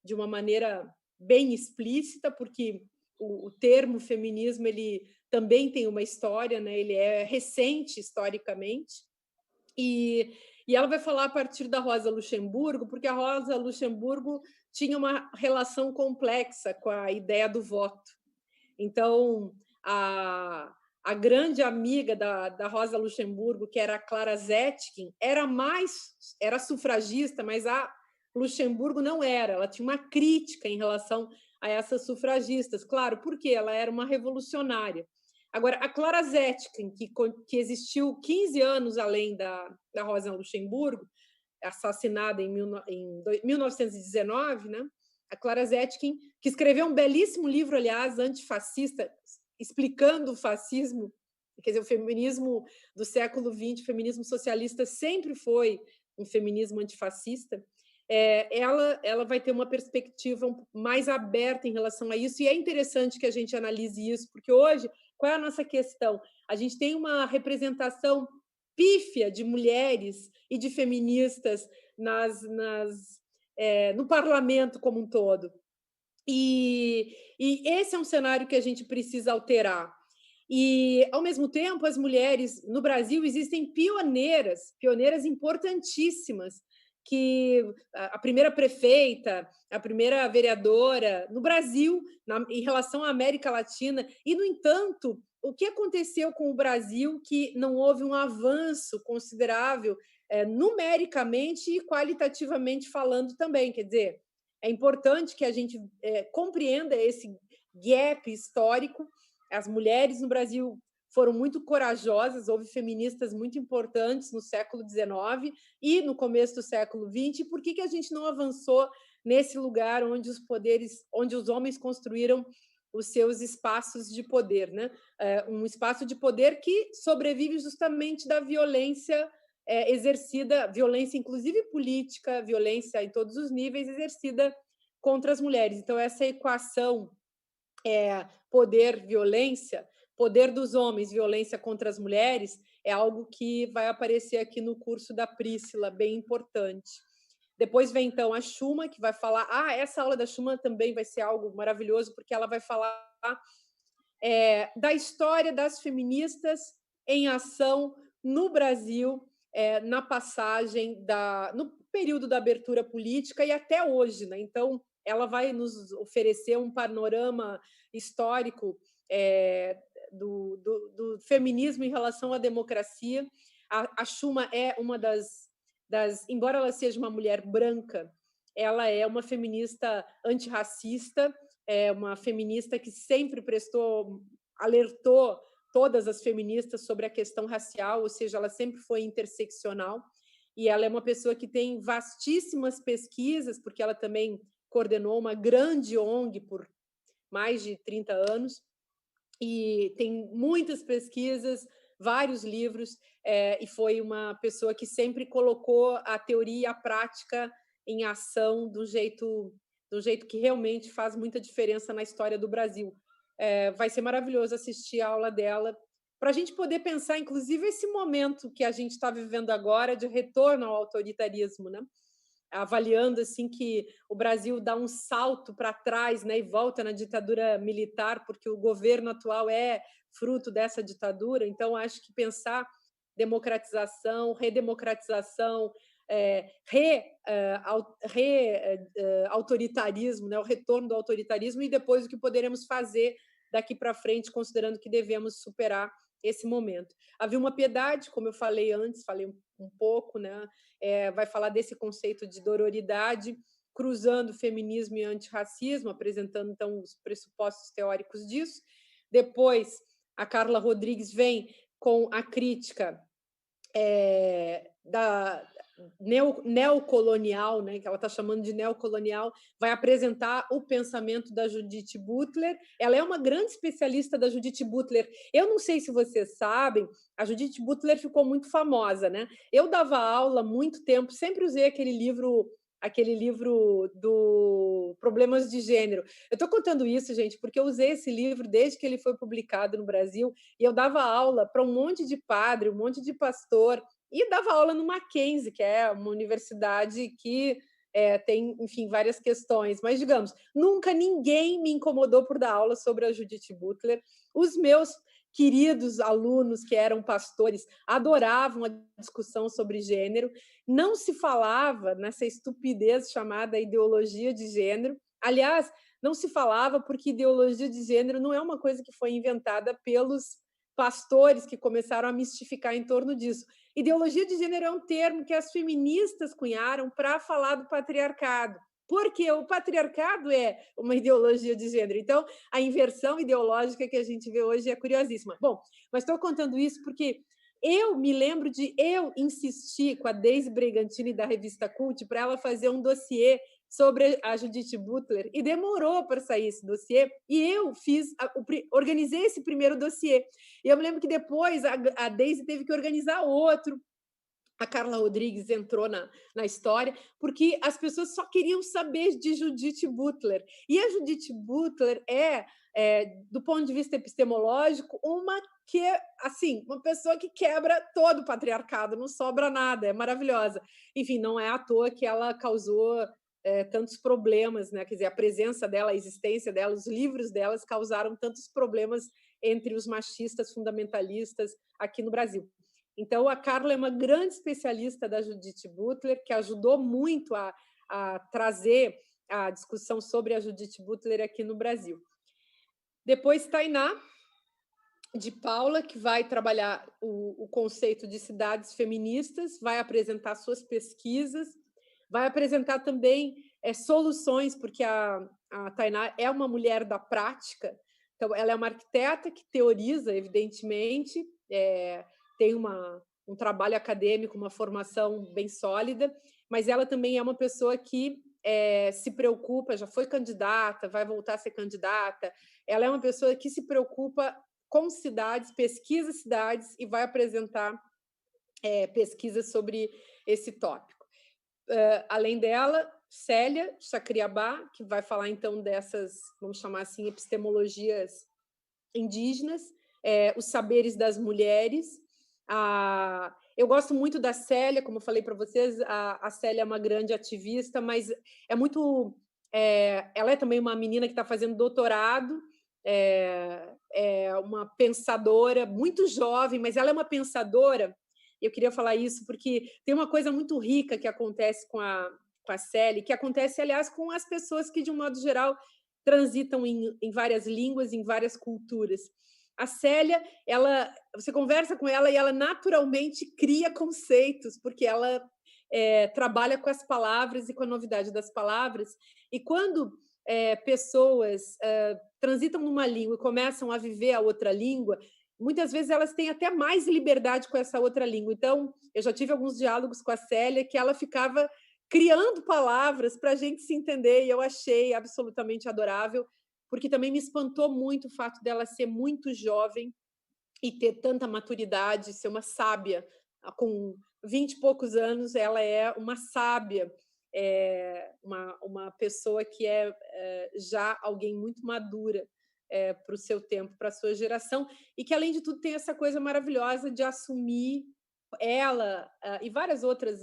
de uma maneira bem explícita, porque o termo feminismo ele também tem uma história, né? Ele é recente historicamente. E ela vai falar a partir da Rosa Luxemburgo, porque a Rosa Luxemburgo tinha uma relação complexa com a ideia do voto. Então, a grande amiga da Rosa Luxemburgo, que era a Clara Zetkin, era sufragista, mas a Luxemburgo não era. Ela tinha uma crítica em relação a essas sufragistas. Claro, porque ela era uma revolucionária. Agora, a Clara Zetkin, que existiu 15 anos além da Rosa Luxemburgo, assassinada em 1919, né? a Clara Zetkin, que escreveu um belíssimo livro, aliás, antifascista, explicando o fascismo. Quer dizer, o feminismo do século XX, o feminismo socialista, sempre foi um feminismo antifascista. Ela vai ter uma perspectiva mais aberta em relação a isso, e é interessante que a gente analise isso, porque hoje, qual é a nossa questão? A gente tem uma representação pífia de mulheres e de feministas no parlamento como um todo. E esse é um cenário que a gente precisa alterar. E, ao mesmo tempo, as mulheres no Brasil existem pioneiras importantíssimas, que a primeira prefeita, a primeira vereadora no Brasil, em relação à América Latina. E, no entanto, o que aconteceu com o Brasil que não houve um avanço considerável numericamente e qualitativamente falando também? Quer dizer, é importante que a gente compreenda esse gap histórico. As mulheres no Brasil foram muito corajosas, houve feministas muito importantes no século XIX e no começo do século XX. Por que a gente não avançou nesse lugar onde os homens construíram os seus espaços de poder, né? Um espaço de poder que sobrevive justamente da violência exercida, violência inclusive política, violência em todos os níveis exercida contra as mulheres. Então, essa equação poder-violência, poder dos homens, violência contra as mulheres, é algo que vai aparecer aqui no curso da Príscila, bem importante. Depois vem, então, a Schumann, que vai falar... essa aula da Schumann também vai ser algo maravilhoso, porque ela vai falar da história das feministas em ação no Brasil, na passagem, no período da abertura política e até hoje, né? Então, ela vai nos oferecer um panorama histórico do feminismo em relação à democracia. A Schumann é uma embora ela seja uma mulher branca, ela é uma feminista antirracista, é uma feminista que sempre alertou todas as feministas sobre a questão racial, ou seja, ela sempre foi interseccional, e ela é uma pessoa que tem vastíssimas pesquisas, porque ela também coordenou uma grande ONG por mais de 30 anos, e tem muitas pesquisas, vários livros, e foi uma pessoa que sempre colocou a teoria e a prática em ação do jeito que realmente faz muita diferença na história do Brasil. Vai ser maravilhoso assistir a aula dela, para a gente poder pensar, inclusive, esse momento que a gente está vivendo agora de retorno ao autoritarismo, né? Avaliando assim que o Brasil dá um salto para trás, né, e volta na ditadura militar, porque o governo atual é fruto dessa ditadura. Então, acho que pensar democratização, redemocratização, autoritarismo, né, o retorno do autoritarismo, e depois o que poderemos fazer daqui para frente, considerando que devemos superar esse momento. A Vilma Piedade, como eu falei antes, falei um pouco, né? Vai falar desse conceito de dororidade, cruzando feminismo e antirracismo, apresentando, então, os pressupostos teóricos disso. Depois, a Carla Rodrigues vem com a crítica da neocolonial, né, que ela está chamando de neocolonial, vai apresentar o pensamento da Judith Butler. Ela é uma grande especialista da Judith Butler. Eu não sei se vocês sabem, a Judith Butler ficou muito famosa, né? Eu dava aula há muito tempo, sempre usei aquele livro do Problemas de Gênero. Eu estou contando isso, gente, porque eu usei esse livro desde que ele foi publicado no Brasil, e eu dava aula para um monte de padre, um monte de pastor, e dava aula no Mackenzie, que é uma universidade que tem, enfim, várias questões. Mas, digamos, nunca ninguém me incomodou por dar aula sobre a Judith Butler. Os meus queridos alunos que eram pastores adoravam a discussão sobre gênero. Não se falava nessa estupidez chamada ideologia de gênero. Aliás, não se falava porque ideologia de gênero não é uma coisa que foi inventada pelos pastores que começaram a mistificar em torno disso. Ideologia de gênero é um termo que as feministas cunharam para falar do patriarcado, porque o patriarcado é uma ideologia de gênero. Então, a inversão ideológica que a gente vê hoje é curiosíssima. Bom, mas estou contando isso porque eu me lembro de eu insistir com a Deise Bregantini da revista Cult para ela fazer um dossiê sobre a Judith Butler, e demorou para sair esse dossiê, e eu organizei esse primeiro dossiê. E eu me lembro que depois a Daisy teve que organizar outro, a Carla Rodrigues entrou na história, porque as pessoas só queriam saber de Judith Butler. E a Judith Butler do ponto de vista epistemológico, uma pessoa que quebra todo o patriarcado, não sobra nada, é maravilhosa. Enfim, não é à toa que ela causou tantos problemas, né? Quer dizer, a presença dela, a existência dela, os livros delas causaram tantos problemas entre os machistas fundamentalistas aqui no Brasil. Então, a Carla é uma grande especialista da Judith Butler, que ajudou muito a trazer a discussão sobre a Judith Butler aqui no Brasil. Depois, Tainá de Paula, que vai trabalhar o conceito de cidades feministas, vai apresentar suas pesquisas, vai apresentar também soluções, porque a Tainá é uma mulher da prática, então ela é uma arquiteta que teoriza, evidentemente, tem um trabalho acadêmico, uma formação bem sólida, mas ela também é uma pessoa que se preocupa, já foi candidata, vai voltar a ser candidata, ela é uma pessoa que se preocupa com cidades, pesquisa cidades e vai apresentar pesquisas sobre esse tópico. Além dela, Célia Chacriabá, que vai falar, então, dessas, vamos chamar assim, epistemologias indígenas, os saberes das mulheres. Eu gosto muito da Célia, como eu falei para vocês, a Célia é uma grande ativista, mas ela é também uma menina que está fazendo doutorado, é uma pensadora muito jovem, mas ela é uma pensadora. Eu queria falar isso porque tem uma coisa muito rica que acontece com a Célia, que acontece, aliás, com as pessoas que, de um modo geral, transitam em várias línguas, em várias culturas. A Célia, você conversa com ela e ela naturalmente cria conceitos, porque ela trabalha com as palavras e com a novidade das palavras. E quando pessoas transitam numa língua e começam a viver a outra língua, muitas vezes elas têm até mais liberdade com essa outra língua. Então, eu já tive alguns diálogos com a Célia que ela ficava criando palavras para a gente se entender, e eu achei absolutamente adorável, porque também me espantou muito o fato dela ser muito jovem e ter tanta maturidade, ser uma sábia. Com 20 e poucos anos, ela é uma sábia, uma pessoa que já alguém muito madura para o seu tempo, para a sua geração, e que, além de tudo, tem essa coisa maravilhosa de assumir ela e várias outras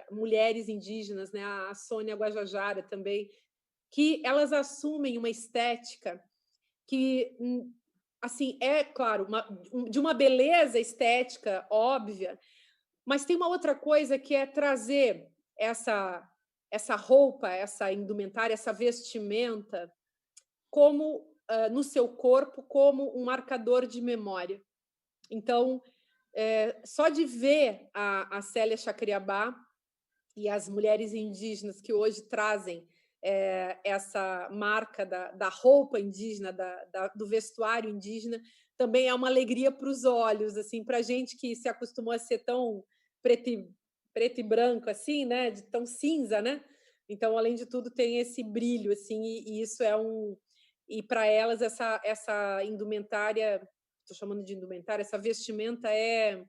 mulheres indígenas, né? A Sônia Guajajara também, que elas assumem uma estética que, assim, claro, de uma beleza estética óbvia, mas tem uma outra coisa que é trazer essa roupa, essa indumentária, essa vestimenta como no seu corpo como um marcador de memória. Então, só de ver a Célia Chacriabá e as mulheres indígenas que hoje trazem essa marca da roupa indígena, do vestuário indígena, também é uma alegria para os olhos, assim, para a gente que se acostumou a ser tão preto e branco, assim, né, de tão cinza, né? Então, além de tudo, tem esse brilho, assim, e isso e para elas essa indumentária, estou chamando de indumentária, essa vestimenta é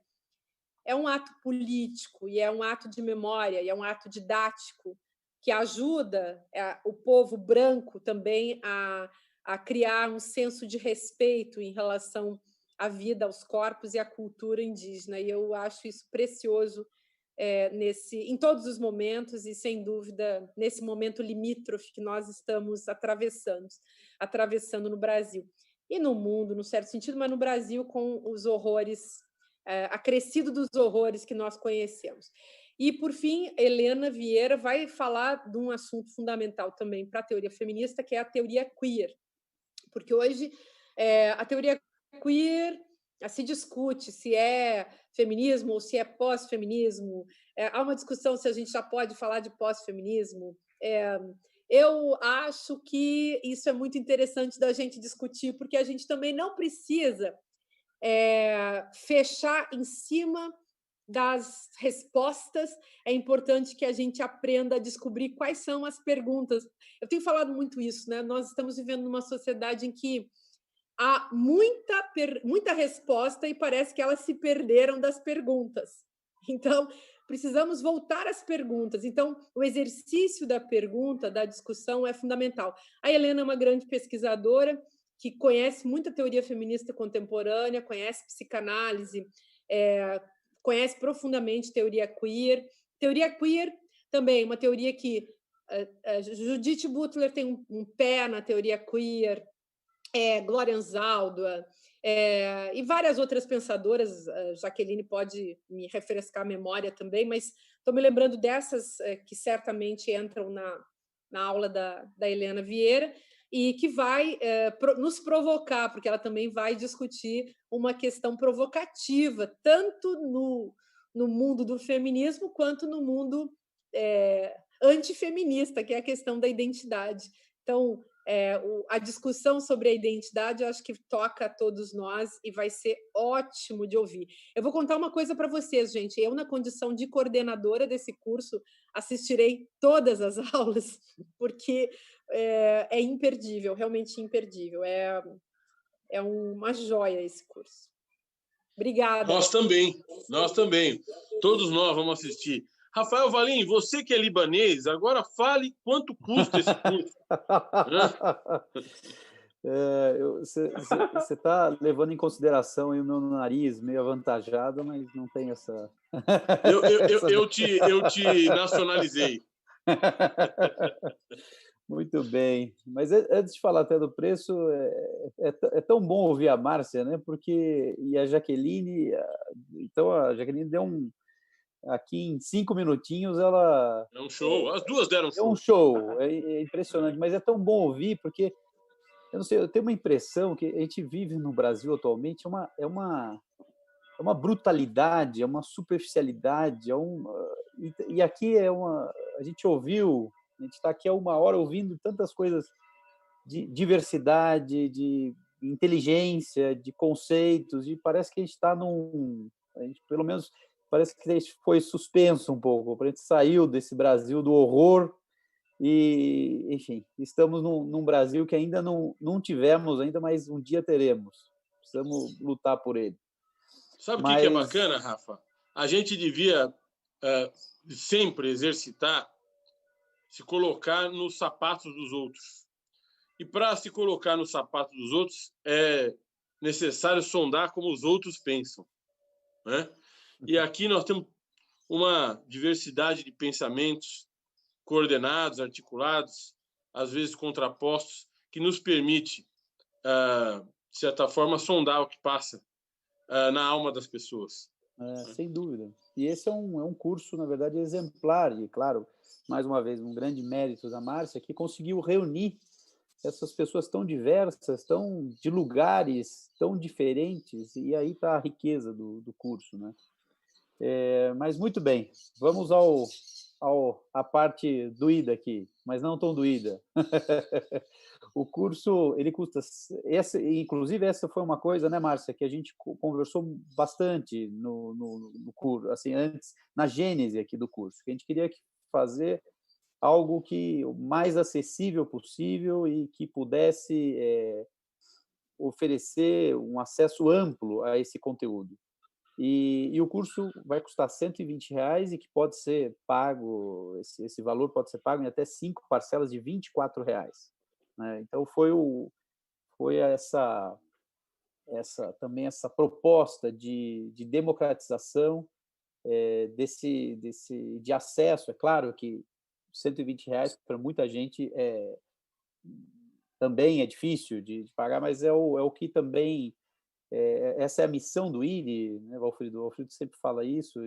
um ato político, e é um ato de memória, e é um ato didático, que ajuda o povo branco também a criar um senso de respeito em relação à vida, aos corpos e à cultura indígena. E eu acho isso precioso em todos os momentos, e, sem dúvida, nesse momento limítrofe que nós estamos atravessando no Brasil. E no mundo, no certo sentido, mas no Brasil, com os horrores acrescido dos horrores que nós conhecemos. E, por fim, Helena Vieira vai falar de um assunto fundamental também para a teoria feminista, que é a teoria queer. Porque hoje a teoria queer se discute se é feminismo ou se é pós-feminismo. Há uma discussão se a gente já pode falar de pós-feminismo. Eu acho que isso é muito interessante da gente discutir, porque a gente também não precisa fechar em cima das respostas, é importante que a gente aprenda a descobrir quais são as perguntas. Eu tenho falado muito isso, né? Nós estamos vivendo numa sociedade em que há muita resposta e parece que elas se perderam das perguntas. Então, precisamos voltar às perguntas. Então, o exercício da pergunta, da discussão é fundamental. A Helena é uma grande pesquisadora que conhece muita teoria feminista contemporânea, conhece psicanálise, conhece profundamente teoria queer. Teoria queer também, uma teoria que Judith Butler tem um pé na teoria queer, Glória Anzaldúa, e várias outras pensadoras. Jaqueline pode me refrescar a memória também, mas estou me lembrando dessas que certamente entram na aula da Helena Vieira, e que vai nos provocar, porque ela também vai discutir uma questão provocativa, tanto no mundo do feminismo, quanto no mundo antifeminista, que é a questão da identidade. Então, a discussão sobre a identidade, eu acho que toca a todos nós e vai ser ótimo de ouvir. Eu vou contar uma coisa para vocês, gente. Eu, na condição de coordenadora desse curso, assistirei todas as aulas, porque é imperdível, realmente imperdível. É uma joia esse curso. Obrigada. Nós também. Todos nós vamos assistir. Rafael Valim, você que é libanês, agora fale quanto custa esse curso. Você está levando em consideração aí o meu nariz meio avantajado, mas não tem essa... Eu te nacionalizei. Muito bem. Mas antes de falar até do preço, é tão bom ouvir a Márcia, né? E a Jaqueline... Então, a Jaqueline deu aqui em 5 minutinhos, ela... É um show. As duas deram show. É um show. É impressionante. Mas é tão bom ouvir, porque... Eu não sei, eu tenho uma impressão que a gente vive no Brasil atualmente é uma brutalidade, é uma superficialidade, e aqui a gente ouviu, a gente está aqui há 1 hora ouvindo tantas coisas de diversidade, de inteligência, de conceitos, e parece que a gente está pelo menos parece que a gente foi suspenso um pouco, a gente saiu desse Brasil do horror. E, enfim, estamos num Brasil que ainda não tivemos, ainda, mas um dia teremos. Precisamos lutar por ele. Sabe o que é bacana, Rafa? A gente devia sempre exercitar se colocar nos sapatos dos outros. E para se colocar nos sapatos dos outros, é necessário sondar como os outros pensam, né? E aqui nós temos uma diversidade de pensamentos coordenados, articulados, às vezes contrapostos, que nos permite, de certa forma, sondar o que passa na alma das pessoas. Sem dúvida. E esse é um curso, na verdade, exemplar, e, claro, mais uma vez, um grande mérito da Márcia, que conseguiu reunir essas pessoas tão diversas, tão de lugares tão diferentes, e aí está a riqueza do curso, né? Mas muito bem, vamos a parte doída aqui, mas não tão doída. O curso, ele custa... Inclusive, essa foi uma coisa, né, Márcia, que a gente conversou bastante no curso, assim, antes, na gênese aqui do curso, que a gente queria fazer algo que o mais acessível possível e que pudesse oferecer um acesso amplo a esse conteúdo. E o curso vai custar R$120 e que pode ser pago, esse valor pode ser pago em até 5 parcelas de R$24, né? Então, foi também essa proposta de democratização de acesso. É claro que R$120 para muita gente também é difícil de pagar, mas é o que também... essa é a missão do ILE, né, Valfrido? O Valfrido sempre fala isso,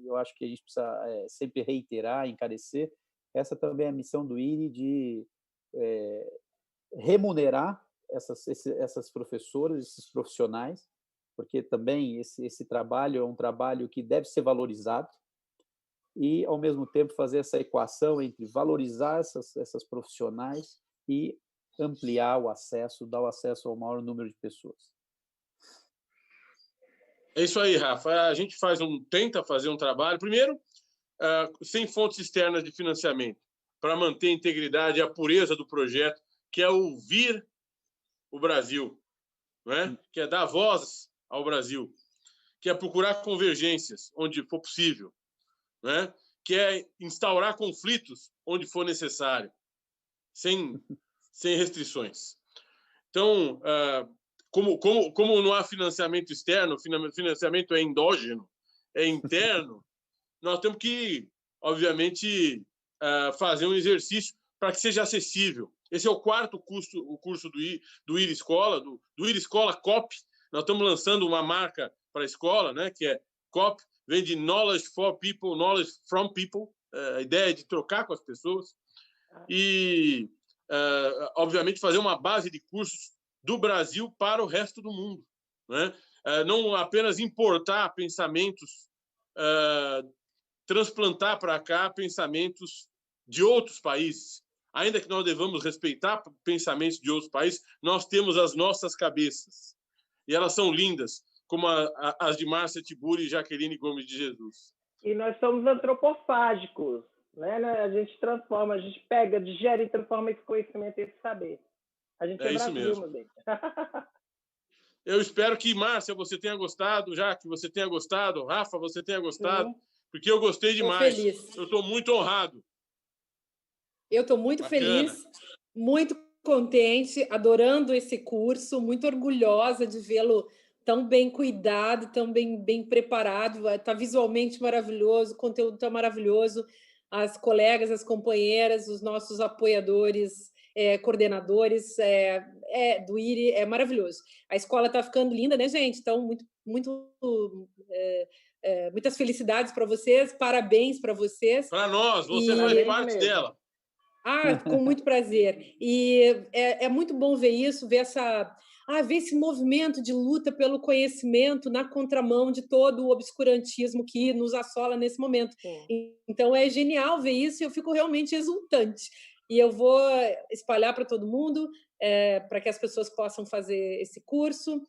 eu acho que a gente precisa sempre reiterar, encarecer. Essa também é a missão do ILE, de remunerar essas professoras, esses profissionais, porque também esse trabalho é um trabalho que deve ser valorizado e, ao mesmo tempo, fazer essa equação entre valorizar essas profissionais e ampliar o acesso, dar o acesso ao maior número de pessoas. É isso aí, Rafa. A gente tenta fazer um trabalho, primeiro, sem fontes externas de financiamento, para manter a integridade e a pureza do projeto, que é ouvir o Brasil, né? Que é dar voz ao Brasil, que é procurar convergências onde for possível, né? Que é instaurar conflitos onde for necessário, sem restrições. Então, como não há financiamento externo, financiamento é endógeno, é interno, nós temos que, obviamente, fazer um exercício para que seja acessível. Esse é o quarto curso do IR Escola, do IR Escola COP. Nós estamos lançando uma marca para a escola, né, que é COP, vem de Knowledge for People, Knowledge from People, a ideia de trocar com as pessoas. E, obviamente, fazer uma base de cursos do Brasil para o resto do mundo, né? Não apenas importar pensamentos, transplantar para cá pensamentos de outros países. Ainda que nós devamos respeitar pensamentos de outros países, nós temos as nossas cabeças. E elas são lindas, como as de Márcia Tiburi e Jaqueline Gomes de Jesus. E nós somos antropofágicos, né? A gente transforma, a gente pega, digere e transforma esse conhecimento e esse saber. A gente é isso Brasil, mesmo. meu bem. Eu espero que, Márcia, você tenha gostado, Jaque, você tenha gostado, Rafa, você tenha gostado, porque eu gostei demais. Eu estou muito honrado. Eu estou muito feliz, muito contente, adorando esse curso, muito orgulhosa de vê-lo tão bem cuidado, tão bem preparado. Está visualmente maravilhoso, o conteúdo está maravilhoso, as colegas, as companheiras, os nossos apoiadores, coordenadores do IRI, é maravilhoso. A escola está ficando linda, né, gente? Então, muitas felicidades para vocês, parabéns para vocês. Para nós, você faz parte dela. Com muito prazer. E é muito bom ver isso, ver esse movimento de luta pelo conhecimento na contramão de todo o obscurantismo que nos assola nesse momento. Então, é genial ver isso e eu fico realmente exultante. E eu vou espalhar para todo mundo, para que as pessoas possam fazer esse curso.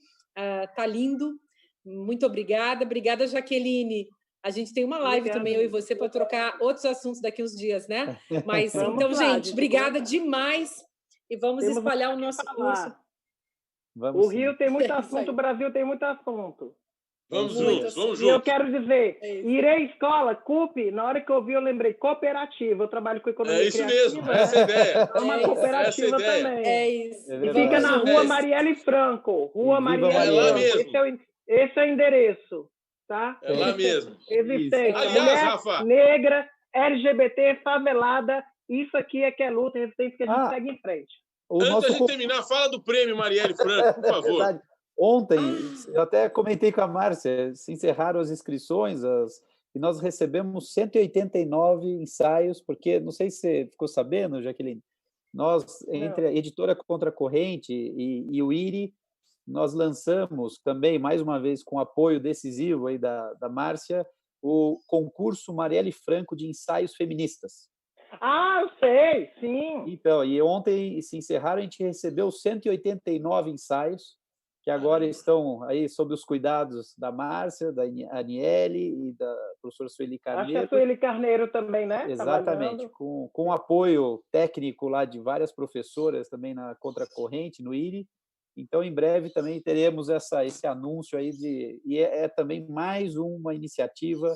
Tá lindo. Muito obrigada. Obrigada, Jaqueline. A gente tem uma live também, eu e você, para trocar outros assuntos daqui uns dias, né? Mas, então, gente, obrigada demais. E vamos espalhar o nosso curso. O Rio tem muito assunto, o Brasil tem muito assunto. Vamos juntos. E eu quero dizer, irei escola, CUP, na hora que eu vi, eu lembrei, cooperativa. Eu trabalho com economia criativa. É isso mesmo, essa é a ideia. É uma cooperativa também. É isso. E fica na Rua Marielle Franco. Rua Marielle Franco. Esse é o endereço. Tá? É lá mesmo. Existente. Aliás, mulher Rafa, negra, LGBT, favelada, isso aqui é que é luta, resistência que a gente segue em frente. Antes da gente terminar, fala do prêmio Marielle Franco, por favor. Verdade. Ontem, eu até comentei com a Márcia, se encerraram as inscrições e nós recebemos 189 ensaios, porque, não sei se você ficou sabendo, Jaqueline, nós, entre a Editora Contra a Corrente e o IRI, nós lançamos também, mais uma vez, com apoio decisivo aí da Márcia, o concurso Marielle Franco de ensaios feministas. Eu sei, sim. Então, e ontem se encerraram, a gente recebeu 189 ensaios, que agora estão aí sob os cuidados da Márcia, da Aniele e da professora Sueli Carneiro. Acho que a Sueli Carneiro também, né? Exatamente, com apoio técnico lá de várias professoras também na Contracorrente, no IRI. Então, em breve também teremos esse anúncio aí e é também mais uma iniciativa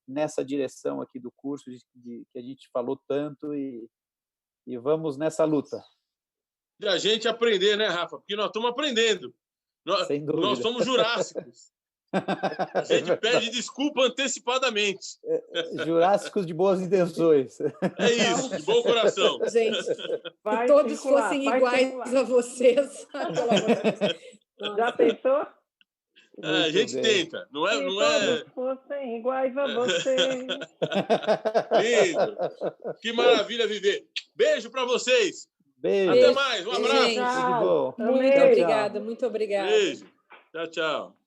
nessa direção aqui do curso que a gente falou tanto e vamos nessa luta. E a gente aprender, né, Rafa? Porque nós estamos aprendendo. Nós somos jurássicos. A gente pede desculpa antecipadamente. Jurássicos de boas intenções. É isso, de bom coração. Gente, que todos fossem iguais a vocês. Já pensou? A gente tenta, não é? Todos fossem iguais a você. Lindo. Que maravilha viver. Beijo para vocês. Beijo. Até mais. Um abraço. Gente, muito obrigada, muito obrigada. Beijo. Tchau, tchau.